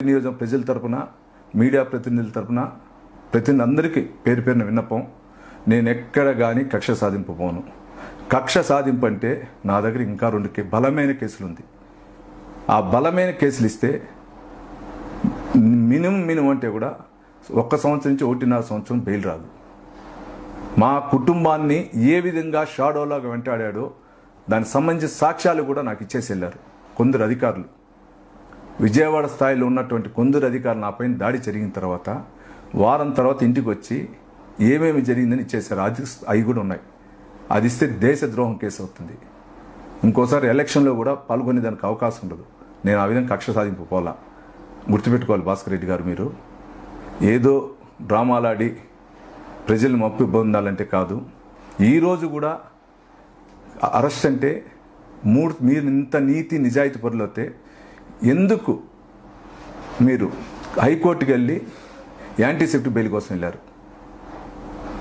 నియోజకవర్గ ప్రజల తరపున, మీడియా ప్రతినిధుల తరపున అందరికీ పేరు పేరున విన్నపం, నేను ఎక్కడ కానీ కక్ష సాధింపు పోను. కక్ష సాధింపు అంటే నా దగ్గర ఇంకా 2 బలమైన కేసులు ఉంది. ఆ బలమైన కేసులు ఇస్తే మినిమం అంటే కూడా 1 సంవత్సరం నుంచి 1.5 సంవత్సరం బెయిల్ రాదు. మా కుటుంబాన్ని ఏ విధంగా షాడోలాగా వెంటాడాడో దానికి సంబంధించిన సాక్ష్యాలు కూడా నాకు ఇచ్చేసి వెళ్ళారు కొందరు అధికారులు. విజయవాడ స్థాయిలో ఉన్నటువంటి కొందరు అధికారులు నా పైన దాడి జరిగిన తర్వాత వారం తర్వాత ఇంటికి వచ్చి ఏమేమి జరిగిందని ఇచ్చేసారు. అవి కూడా ఉన్నాయి. అది ఇస్తే దేశద్రోహం కేసు అవుతుంది. ఇంకోసారి ఎలక్షన్లో కూడా పాల్గొనే దానికి అవకాశం ఉండదు. నేను ఆ విధంగా కక్ష సాధింపు పోలా. గుర్తుపెట్టుకోవాలి భాస్కర్ రెడ్డి గారు, మీరు ఏదో డ్రామాలాడి ప్రజల్ని మప్పు పొందాలంటే కాదు. ఈరోజు కూడా అరెస్ట్ అంటే మీరు ఇంత నీతి నిజాయితీ పరులు అయితే ఎందుకు మీరు హైకోర్టుకి వెళ్ళి యాంటీసెప్టిక్ బెయిల్ కోసం వెళ్ళారు?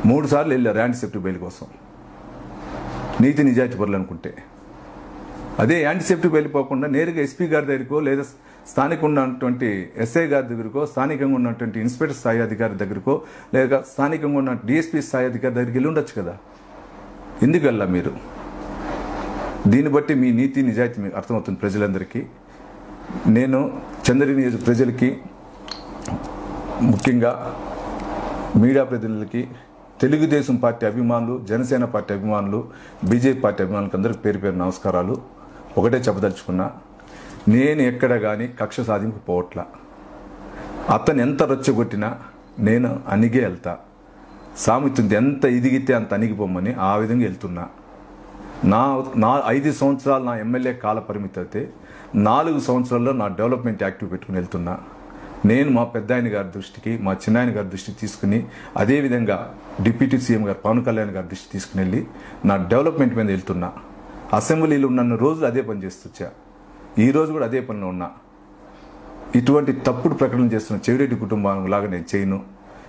3 సార్లు వెళ్ళారు యాంటీసెప్టిక్ బెయిల్ కోసం. నీతి నిజాయితీ పరులు అనుకుంటే అదే యాంటీసెప్టిక్ బెయిల్ పోకుండా నేరుగా ఎస్పీ గారి దగ్గరకో లేదా స్థానికంగా ఉన్నటువంటి ఎస్ఐ గారి దగ్గరకో, స్థానికంగా ఉన్నటువంటి ఇన్స్పెక్టర్ స్థాయి అధికారి దగ్గరకో, లేదా స్థానికంగా ఉన్న డిఎస్పీ స్థాయి అధికారి దగ్గరికి వెళ్ళి ఉండొచ్చు కదా. ఎందుకు వెళ్ళా మీరు? దీన్ని బట్టి మీ నీతి నిజాయితీ మీకు అర్థమవుతుంది ప్రజలందరికీ. నేను చంద్రగిరి నియోజక ప్రజలకి, ముఖ్యంగా మీడియా ప్రతినిధులకి, తెలుగుదేశం పార్టీ అభిమానులు, జనసేన పార్టీ అభిమానులు, బీజేపీ పార్టీ అభిమానులకు అందరికీ పేరు పేరు నమస్కారాలు. ఒకటే చెప్పదలుచుకున్నా, నేను ఎక్కడ కానీ కక్ష సాధింపు పోవట్లా. అతను ఎంత రొచ్చగొట్టినా నేను అణిగే వెళ్తా. సామెతుంది, ఎంత ఇదిగితే అంత అణిగిపోమని ఆ విధంగా వెళ్తున్నా. నా 5 సంవత్సరాలు నా ఎమ్మెల్యే కాల పరిమితి అయితే 4 సంవత్సరాల్లో నా డెవలప్మెంట్ యాక్టివ్ పెట్టుకుని వెళ్తున్నా. నేను మా పెద్దాయన గారి దృష్టికి, మా చిన్నాయన గారి దృష్టికి తీసుకుని, అదేవిధంగా డిప్యూటీ సీఎం గారు పవన్ కళ్యాణ్ గారి దృష్టికి తీసుకుని వెళ్ళి నా డెవలప్మెంట్ మీద వెళ్తున్నా. అసెంబ్లీలో ఉన్న రోజులు అదే పని చేస్తొచ్చా. ఈరోజు కూడా అదే పనిలో ఉన్నా. ఇటువంటి తప్పుడు ప్రకటన చేస్తున్న చెవిరెడ్డి కుటుంబం లాగా నేను చేయను.